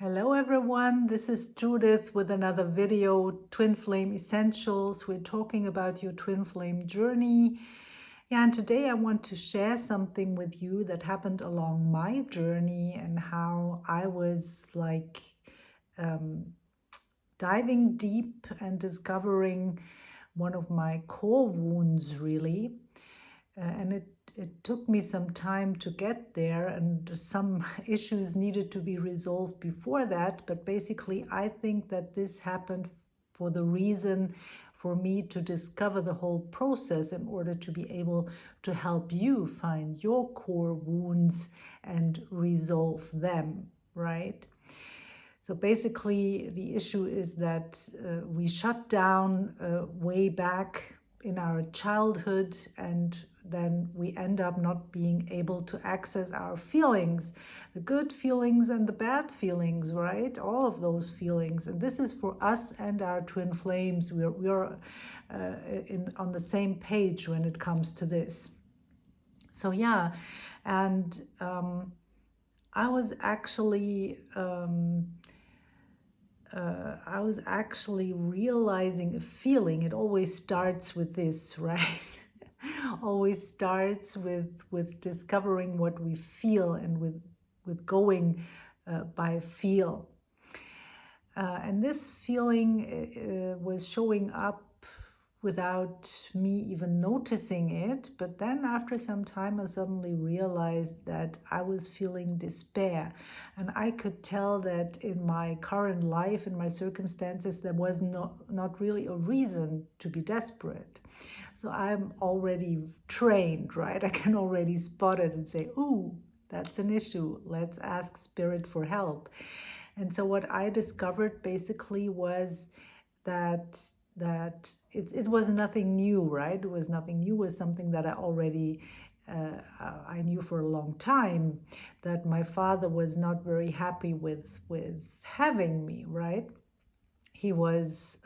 Hello everyone, this is Judith with another video, Twin Flame Essentials. We're talking about your twin flame journey. And today I want to share something with you that happened along my journey and how I was diving deep and discovering one of my core wounds really. And it took me some time to get there, and some issues needed to be resolved before that. But basically, I think that this happened for the reason for me to discover the whole process in order to be able to help you find your core wounds and resolve them, right? So basically, the issue is that we shut down way back in our childhood, and then we end up not being able to access our feelings, the good feelings and the bad feelings, right? All of those feelings. And this is for us and our twin flames. We're on the same page when it comes to this. So yeah, and I was actually realizing a feeling. It always starts with this, right? Always starts with discovering what we feel and with going by feel. And this feeling was showing up without me even noticing it. But then after some time, I suddenly realized that I was feeling despair. And I could tell that in my current life, in my circumstances, there was not really a reason to be desperate. So I'm already trained, right? I can already spot it and say, ooh, that's an issue. Let's ask Spirit for help. And so what I discovered basically was that it was nothing new, right? It was nothing new. It was something that I already I knew for a long time, that my father was not very happy with having me, right? He was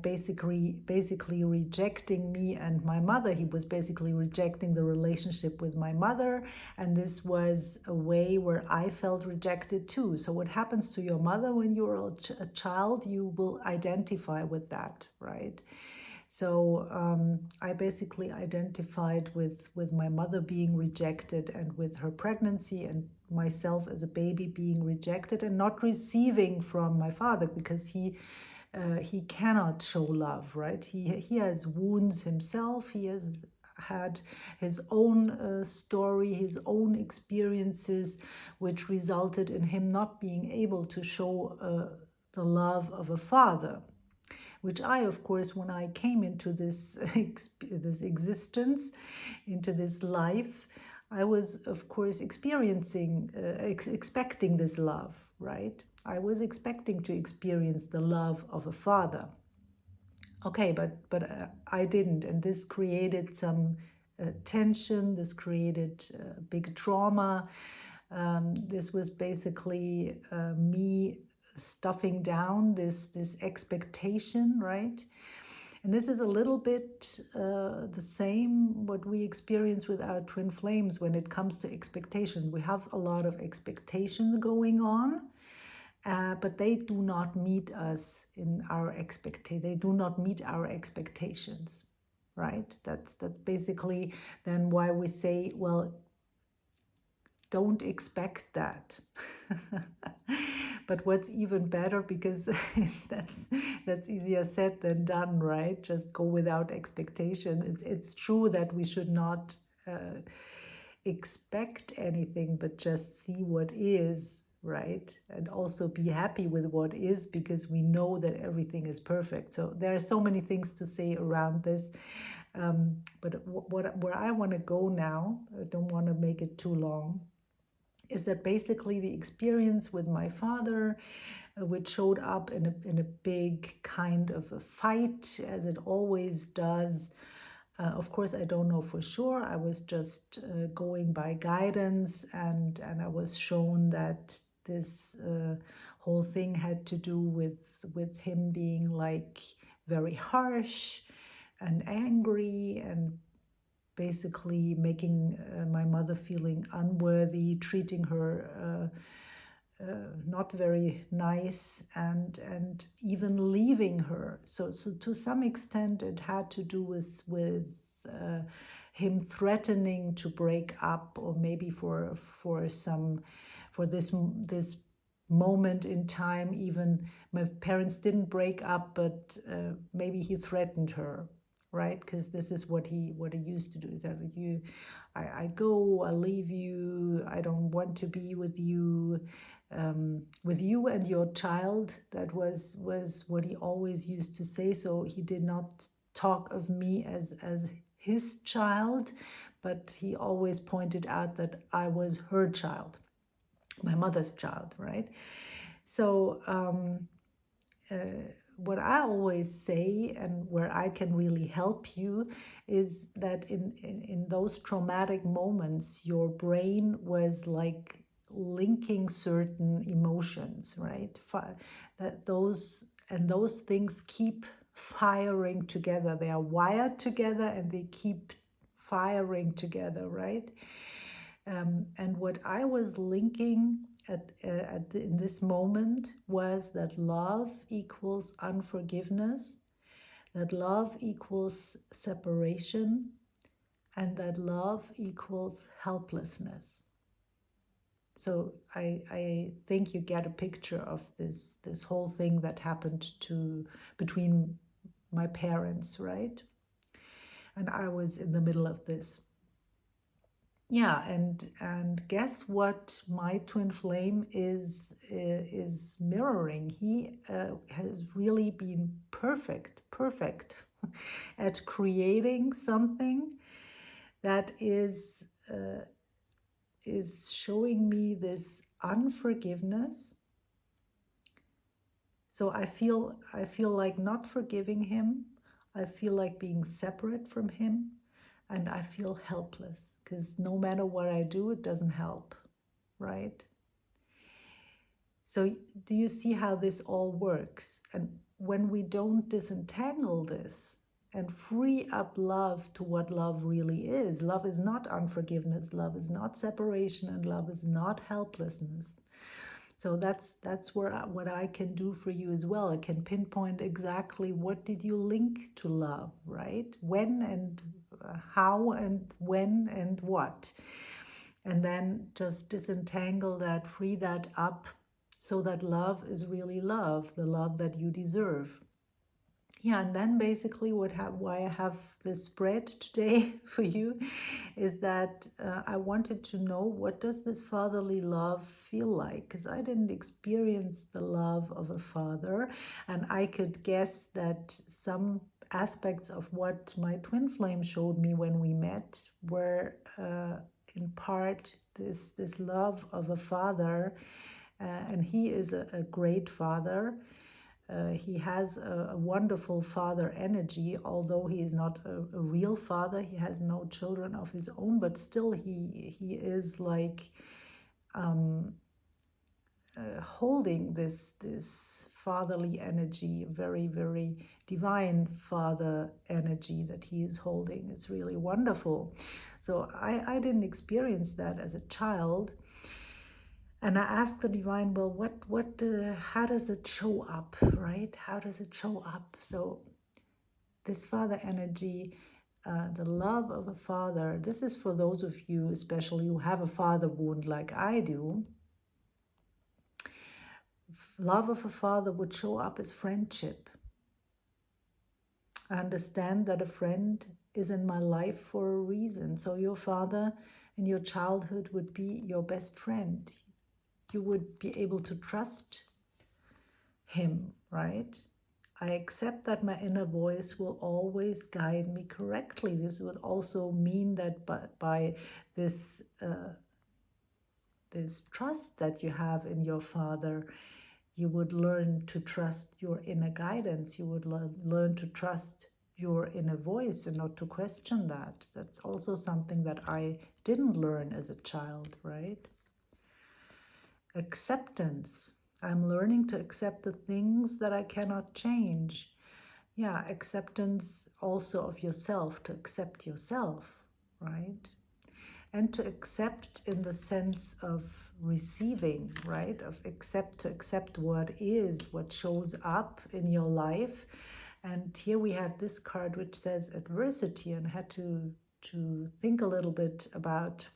basically rejecting me and my mother. He was basically rejecting the relationship with my mother, and this was a way where I felt rejected too. So what happens to your mother when you're a child, you will identify with that, right? So I basically identified with my mother being rejected, and with her pregnancy, and myself as a baby being rejected and not receiving from my father, because he cannot show love, right? He has wounds himself. He has had his own story, his own experiences, which resulted in him not being able to show the love of a father, which I, of course, when I came into this this existence, into this life, I was, of course, experiencing, expecting this love, right? I was expecting to experience the love of a father. Okay, but I didn't, and this created some tension. This created big trauma. This was basically me stuffing down this expectation, right? And this is a little bit the same what we experience with our twin flames when it comes to expectation. We have a lot of expectations going on, but they do not meet us in our expectation. They do not meet our expectations, right? That's basically then why we say, well, don't expect that. But what's even better, because that's easier said than done, right? Just go without expectation. It's true that we should not expect anything, but just see what is, right? And also be happy with what is, because we know that everything is perfect. So there are so many things to say around this. But where I want to go now, I don't want to make it too long, is that basically the experience with my father, which showed up in a big kind of a fight, as it always does. Of course, I don't know for sure. I was just going by guidance, and I was shown that this whole thing had to do with him being like very harsh and angry, and basically making my mother feeling unworthy, treating her not very nice, and even leaving her. So to some extent it had to do with him threatening to break up, or maybe for this moment in time, even my parents didn't break up, but maybe he threatened her, right? Because this is what he used to do, is that I go, I leave you, I don't want to be with you and your child. That was what he always used to say. So he did not talk of me as his child, but he always pointed out that I was her child, my mother's child, right? So what I always say, and where I can really help you, is that in those traumatic moments, your brain was like linking certain emotions, right? That those things keep firing together. They are wired together and they keep firing together, right? And what I was linking in this moment was that love equals unforgiveness, that love equals separation, and that love equals helplessness. So I think you get a picture of this whole thing that happened between my parents, right? And I was in the middle of this. Yeah, and guess what? My twin flame is mirroring. He has really been perfect at creating something that is showing me this unforgiveness. So I feel like not forgiving him. I feel like being separate from him, and I feel helpless, because no matter what I do, it doesn't help, right? So do you see how this all works? And when we don't disentangle this and free up love to what love really is, love is not unforgiveness, love is not separation, and love is not helplessness. So that's what I can do for you as well. I can pinpoint exactly what did you link to love, right? When and how and when and what. And then just disentangle that, free that up, so that love is really love, the love that you deserve. Yeah, and then basically why I have this spread today for you is that I wanted to know, what does this fatherly love feel like? Because I didn't experience the love of a father, and I could guess that some aspects of what my twin flame showed me when we met were in part this love of a father, and he is a great father. He has a wonderful father energy, although he is not a real father. He has no children of his own, but still he is like holding this fatherly energy, very, very divine father energy that he is holding. It's really wonderful. So I didn't experience that as a child. And I asked the divine, well, how does it show up, right? How does it show up? So this father energy, the love of a father, this is for those of you, especially who have a father wound like I do. Love of a father would show up as friendship. I understand that a friend is in my life for a reason. So your father in your childhood would be your best friend. You would be able to trust him, right? I accept that my inner voice will always guide me correctly. This would also mean that by this trust that you have in your father, you would learn to trust your inner guidance. You would learn to trust your inner voice and not to question that. That's also something that I didn't learn as a child, right? Acceptance. I'm learning to accept the things that I cannot change. Yeah, acceptance also of yourself, to accept yourself, right? and to accept in the sense of receiving, right? Of to accept what is, what shows up in your life. And here we have this card which says adversity, and I had to think a little bit about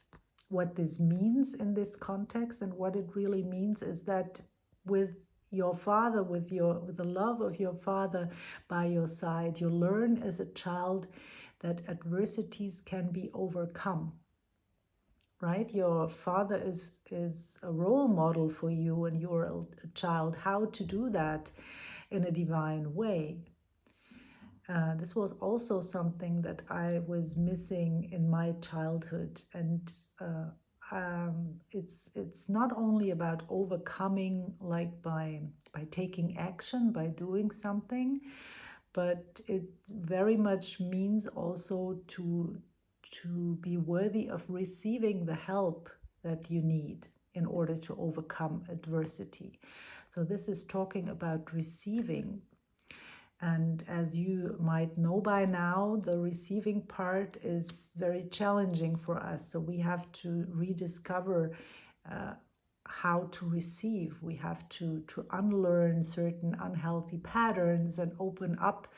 what this means in this context. And what it really means is that with your father, with the love of your father by your side, you learn as a child that adversities can be overcome, right? Your father is a role model for you when you're a child, how to do that in a divine way. This was also something that I was missing in my childhood, and it's not only about overcoming, like by taking action, by doing something, but it very much means also to be worthy of receiving the help that you need in order to overcome adversity. So this is talking about receiving. And as you might know by now, the receiving part is very challenging for us. So we have to rediscover how to receive. We have to unlearn certain unhealthy patterns and open up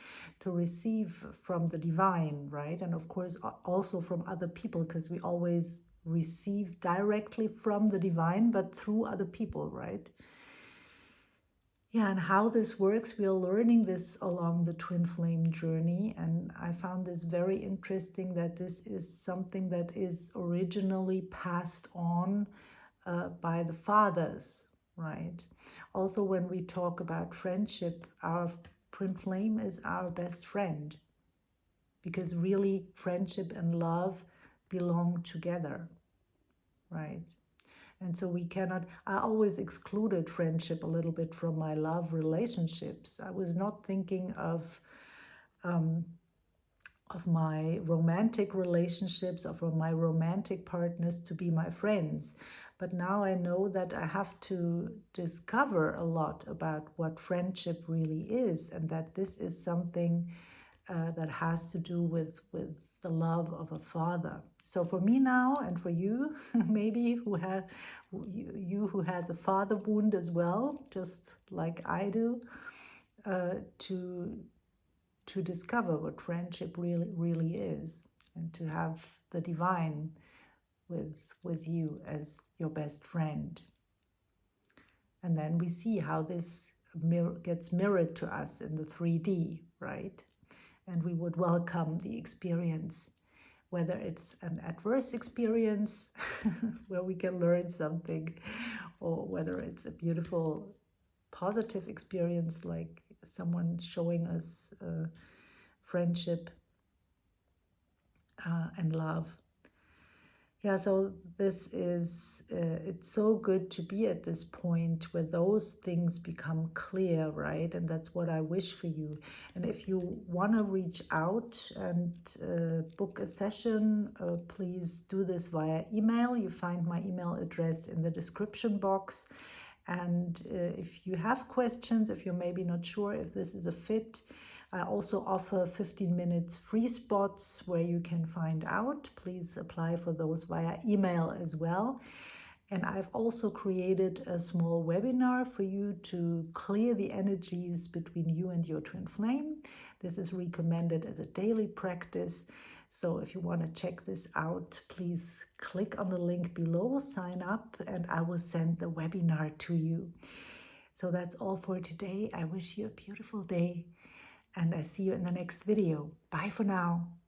to receive from the divine, right? And of course, also from other people, because we always receive directly from the divine, but through other people, right? Yeah, and how this works, we are learning this along the twin flame journey. And I found this very interesting, that this is something that is originally passed on by the fathers, right? Also, when we talk about friendship, our twin flame is our best friend, because really friendship and love belong together, right? And so we cannot, I always excluded friendship a little bit from my love relationships. I was not thinking of my romantic relationships, of my romantic partners to be my friends. But now I know that I have to discover a lot about what friendship really is, and that this is something that has to do with the love of a father. So for me now, and for you, maybe who has a father wound as well, just like I do, to discover what friendship really is, and to have the divine with you as your best friend. And then we see how this gets mirrored to us in the 3D, right? And we would welcome the experience, whether it's an adverse experience where we can learn something, or whether it's a beautiful, positive experience, like someone showing us friendship and love. Yeah, so this is, it's so good to be at this point where those things become clear, right? And that's what I wish for you. And if you want to reach out and book a session, please do this via email. You find my email address in the description box. And if you have questions, if you're maybe not sure if this is a fit, I also offer 15 minutes free spots where you can find out. Please apply for those via email as well. And I've also created a small webinar for you to clear the energies between you and your twin flame. This is recommended as a daily practice. So if you want to check this out, please click on the link below, sign up, and I will send the webinar to you. So that's all for today. I wish you a beautiful day, and I see you in the next video. Bye for now.